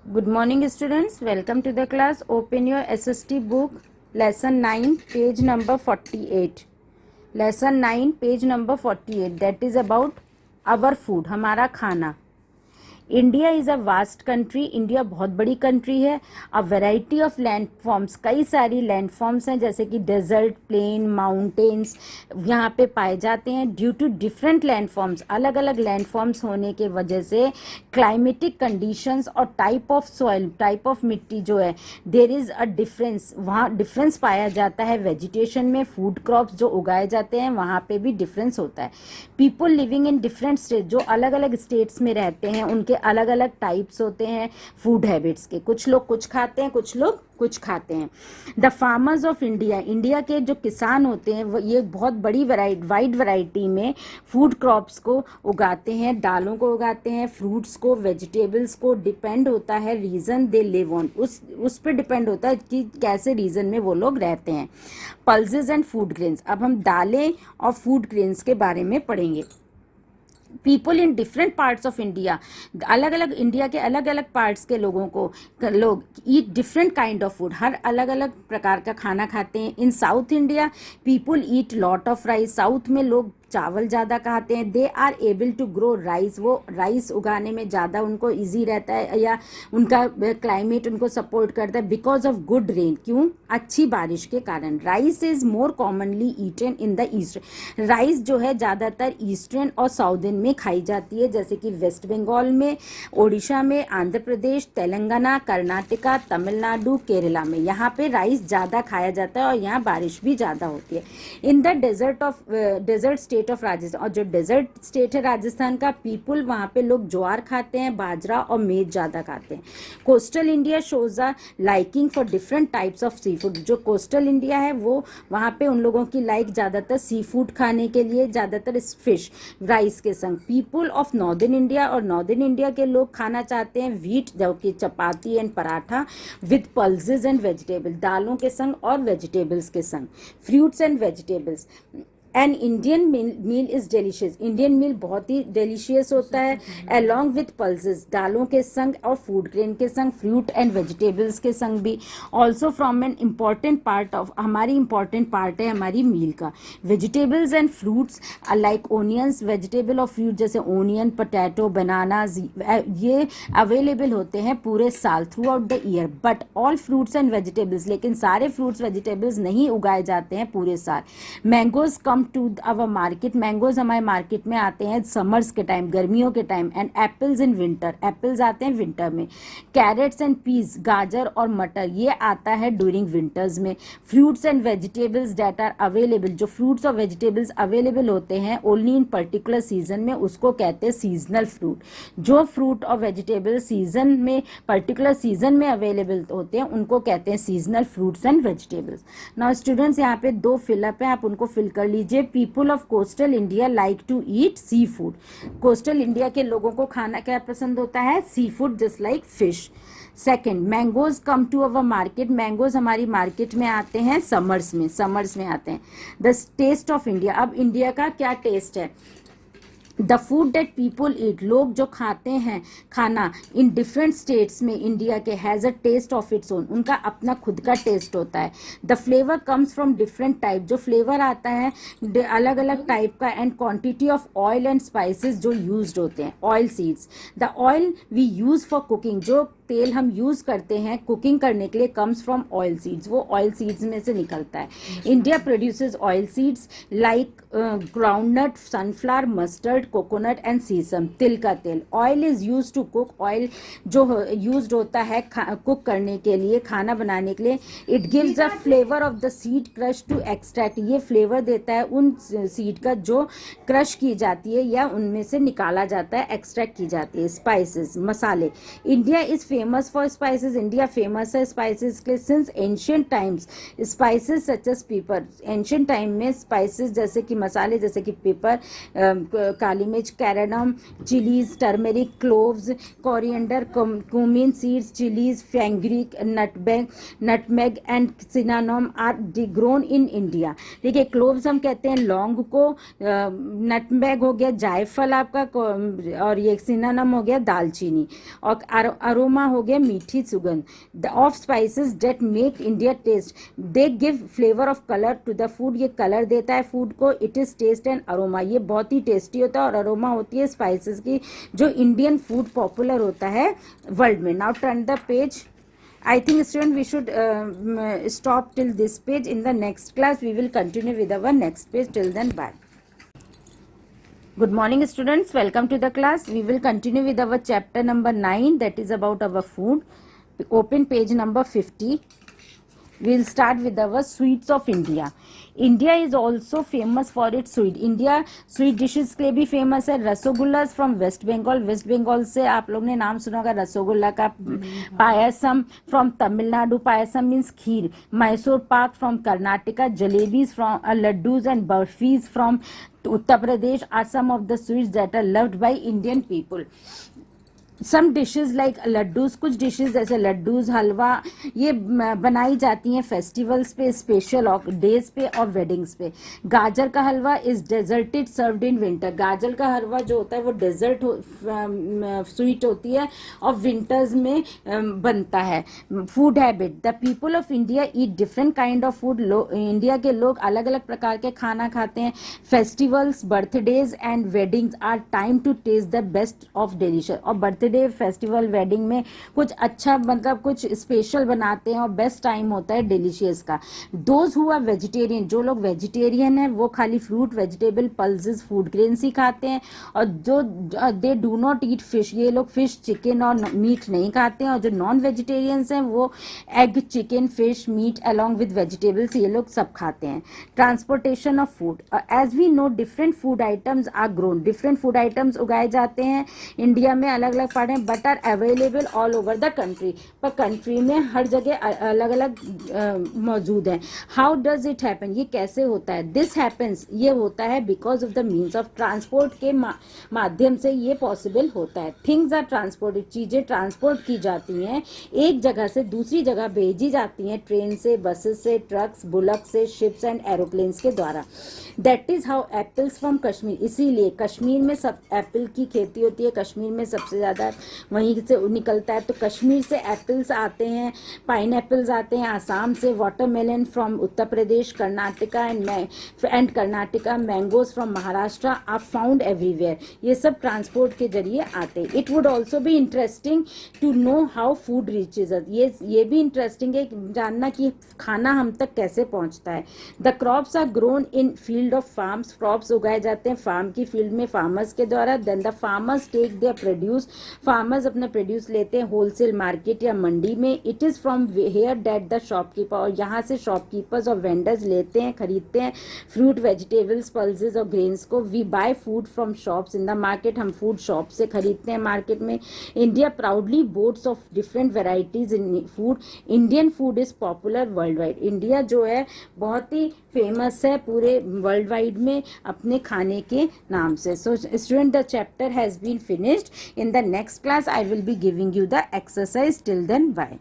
Good morning, students. Welcome to the class. Open your SST book, lesson 9, page number 48. Lesson 9, page number 48. That is about our food, हमारा खाना. India is a vast country. India बहुत बड़ी country है. A variety of land forms, कई सारी land forms हैं जैसे कि डेजर्ट, प्लेन, माउंटेन्स यहाँ पे पाए जाते हैं. Due to different land forms, अलग अलग लैंड फॉर्म्स होने के वजह से क्लाइमेटिक कंडीशंस और type of soil, type of मिट्टी जो है, देर इज़ अ डिफरेंस. वहाँ डिफरेंस पाया जाता है. वेजिटेशन में फूड क्रॉप्स जो उगाए जाते हैं वहाँ पे भी डिफरेंस होता है. People living in different state, जो अलग अलग स्टेट्स में रहते हैं उनके अलग अलग टाइप्स होते हैं फूड हैबिट्स के. कुछ लोग कुछ खाते हैं, कुछ लोग कुछ खाते हैं. The farmers of India, India के जो किसान होते हैं वो ये बहुत बड़ी वाइड वैरायटी में फूड क्रॉप्स को उगाते हैं, दालों को उगाते हैं, फ्रूट्स को, वेजिटेबल्स को. डिपेंड होता है रीजन दे लिव ऑन, उस पर डिपेंड होता है कि कैसे रीजन में वो लोग रहते हैं. पल्सेस एंड फूड ग्रेन्स, अब हम दालें और फूड ग्रेन्स के बारे में पढ़ेंगे. People in different parts of India, अलग अलग इंडिया के अलग अलग पार्ट्स के लोगों को, लोग eat different kind of food, हर अलग अलग प्रकार का खाना खाते हैं. In South India people eat lot of rice, South में लोग चावल ज़्यादा खाते हैं. They are able to grow rice, वो राइस उगाने में ज़्यादा उनको ईजी रहता है या उनका क्लाइमेट उनको सपोर्ट करता है बिकॉज ऑफ गुड रेन. क्यों? अच्छी बारिश के कारण. Rice is more commonly eaten in the east, rice जो है ज़्यादातर ईस्टर्न और साउदर्न में खाई जाती है जैसे कि वेस्ट बंगाल में, उड़ीसा में, आंध्र प्रदेश, तेलंगाना, कर्नाटका, तमिलनाडु, केरला में. यहाँ पे राइस ज़्यादा खाया जाता है और यहाँ बारिश भी ज़्यादा होती है. In the desert state of Rajasthan, और जो डेजर्ट स्टेट है राजस्थान का, पीपल वहाँ पे लोग ज्वार खाते हैं, बाजरा और मेज ज़्यादा खाते हैं. Coastal India shows a liking for different types of sea food, जो कोस्टल इंडिया है वो वहाँ पे उन लोगों की लाइक ज़्यादातर सी फूड खाने के लिए, ज़्यादातर फिश राइस के संग. पीपल ऑफ नॉर्दर्न इंडिया, और नॉर्दर्न इंडिया के लोग खाना चाहते हैं वीट, जो कि chapati and paratha, with pulses and vegetable, दालों के संग और वेजिटेबल्स के संग. Fruits and vegetables. An Indian meal is delicious, Indian meal बहुत ही डिलीशियस होता है. अलॉन्ग विथ पल्सेस, दालों के संग और फूड ग्रेन के संग, फ्रूट एंड वेजिटेबल्स के संग भी. Also from an important part of, हमारी इंपॉर्टेंट पार्ट है हमारी मील का. Vegetables and fruits like onions, vegetable और फ्रूट जैसे ओनियन, पोटैटो, बनानाज, ये अवेलेबल होते हैं पूरे साल, through out the year. But all fruits and vegetables, लेकिन सारे फ्रूट्स वेजिटेबल्स नहीं उगाए जाते हैं पूरे साल. Mangoes come to our market, mangoes हमारे मार्केट में आते हैं समर्स के टाइम, गर्मियों के time. And apples in winter, apples आते हैं विंटर में. कैरेट्स एंड पीस, गाजर और मटर, ये आता है ड्यूरिंग विंटर्स में. Fruits and vegetables that are available, जो फ्रूट्स और वेजिटेबल्स अवेलेबल होते हैं ओनली इन पर्टिकुलर सीजन में, उसको कहते हैं सीजनल फ्रूट. जो फ्रूट और वेजिटेबल सीजन में, पर्टिकुलर सीजन में अवेलेबल होते हैं उनको कहते हैं seasonal fruits and vegetables. Now students, यहाँ पे दो फिलअप है, आप उनको फिल कर लीजिए. People of coastal India like to eat sea food, coastal India के लोगों को खाना क्या पसंद होता है? Sea food, just like fish. Second, mangoes come to our market, mangoes हमारी मार्केट में आते हैं समर्स में, समर्स में आते हैं. द टेस्ट ऑफ इंडिया, अब इंडिया का क्या टेस्ट है? The food that people eat, लोग जो खाते हैं खाना इन डिफरेंट स्टेट्स में इंडिया के, has a taste of its own, उनका अपना खुद का टेस्ट होता है. The flavour comes from different type, जो फ्लेवर आता है अलग अलग टाइप का. And quantity of oil and spices जो यूज्ड होते हैं. Oil seeds, the oil we use for cooking, जो तेल हम यूज़ करते हैं कुकिंग करने के लिए, कम्स फ्रॉम ऑयल सीड्स, वो ऑयल सीड्स में से निकलता है. India produces oil seeds like groundnut, sunflower, mustard, coconut and sesame, तिल का तेल. Oil is use to cook, oil जो यूज होता है कुक करने के लिए, खाना बनाने के लिए. It gives the flavour of the seed crush to extract, ये फ्लेवर देता है उन सीड का जो क्रश की जाती है या उनमें से निकाला जाता है, एक्सट्रैक्ट की जाती है. स्पाइसेस, मसाले. India is famous for spices, India famous है स्पाइसेस के लिए. Since ancient times spices such as pepper, ancient time में स्पाइसेस जैसे कि मसाले जैसे कि पेपर, काली मिर्च, cardamom, chillies, turmeric, cloves, coriander, cumin seeds, chillies, fenugreek, nutmeg and cinnamon are grown in India. देखिए, क्लोव्स हम कहते हैं लौंग को, नटमेग हो गया जायफल आपका, और ये सिनामोम हो गया दालचीनी, और अरोमा हो गया मीठी सुगंध, the of spices that make India taste, they give flavour of colour to the food, ये कलर देता है फूड को, it is taste and aroma, ये बहुत ही टेस्टी होता है और अरोमा होती है स्पाइसेस की, जो इंडियन फूड पॉपुलर होता है वर्ल्ड में. Now turn the page. I think student we should stop till this page. In the next class we will continue with our next page. Till then, bye. Good morning students, welcome to the class. We will continue with our chapter number 9, that is about our food. Open page number 50. We will start with our sweets of India. India is also famous for its sweet. India sweet dishes के लिए भी famous है. Rasgulla from West Bengal, West Bengal से आप लोग ने नाम सुना होगा रसोगुल्ला का. Payasam from Tamil Nadu, payasam means kheer. Mysore pak from Karnataka, jalebis from laddoos and barfis from Uttar Pradesh are some of the sweets that are loved by Indian people. Some dishes like laddoos, कुछ डिशेज जैसे लड्डूज, हलवा, ये बनाई जाती हैं फेस्टिवल्स पे, स्पेशल डेज पे और वेडिंग्स पे. गाजर का halwa is deserted served in winter. गाजर का हलवा जो होता है वो डेजर्ट स्वीट होती है और विंटर्स में बनता है. Food habit, the people of India eat different kind of food. India के लोग अलग अलग प्रकार के खाना खाते हैं. Festivals, birthdays and weddings are time to taste the best of delicious. और बर्थडे, फेस्टिवल, वेडिंग में कुछ अच्छा मतलब कुछ स्पेशल बनाते हैं और बेस्ट टाइम होता है डिलीशियस का. दोज हु आर वेजिटेरियन, जो लोग वेजिटेरियन है वो खाली fruit, vegetable, pulses, food grains ही खाते हैं. और जो they do not eat fish, ये लोग फिश, चिकन और मीट नहीं खाते हैं. और जो नॉन वेजिटेरियंस हैं वो egg, chicken, fish, meat along with vegetables ये लोग सब खाते हैं. Transportation of food, as we know different food items are grown. Different food items उगाए जाते हैं इंडिया में, अलग अलग but are available all over the country. पर कंट्री में हर जगह अलग अलग मौजूद हैं. हाउ डज इट हैपन, ये कैसे होता है. दिस हैपन्स, ये होता है because of the means of transport के माध्यम से ये पॉसिबल होता है. थिंग्स आर ट्रांसपोर्टेड, चीजें ट्रांसपोर्ट की जाती हैं, एक जगह से दूसरी जगह भेजी जाती हैं ट्रेन से, बसेस से, ट्रक्स, बुलक से, शिप्स एंड एरोप्लेन्स के द्वारा. That is how apples from Kashmir, इसीलिए कश्मीर में सब एप्पल की खेती होती है, कश्मीर में सबसे ज़्यादा वहीं से निकलता है. तो कश्मीर से एप्पल्स आते हैं, पाइन एप्पल्स आते हैं आसाम से, watermelon from Uttar Pradesh, Karnataka and Karnataka, mangoes from Maharashtra are found everywhere. ये सब ट्रांसपोर्ट के जरिए आते हैं. It would also be interesting to know how food reaches us. ये भी इंटरेस्टिंग है जानना कि खाना हम तक कैसे पहुंचता है. The crops are grown in field of farms, crops उगाए जाते हैं फार्म की फील्ड में फार्मर्स के द्वारा. Then the farmers take their produce, farmers अपना प्रोड्यूस लेते हैं होलसेल मार्केट या मंडी में. It is from here that the shopkeeper, और यहाँ से शॉपकीपर्स और वेंडर्स लेते हैं, खरीदते हैं फ्रूट, वेजिटेबल्स, पल्सेस और ग्रेन्स को. We buy food from shops in the market, हम फूड शॉप से खरीदते हैं मार्केट में. India proudly boats of different varieties in food. Indian food is popular world wide. India जो है बहुत ही फेमस है पूरे वर्ल्ड वाइड में अपने खाने के नाम से. So student, the chapter has been finished. In the next class I will be giving you the exercise. Till then, bye.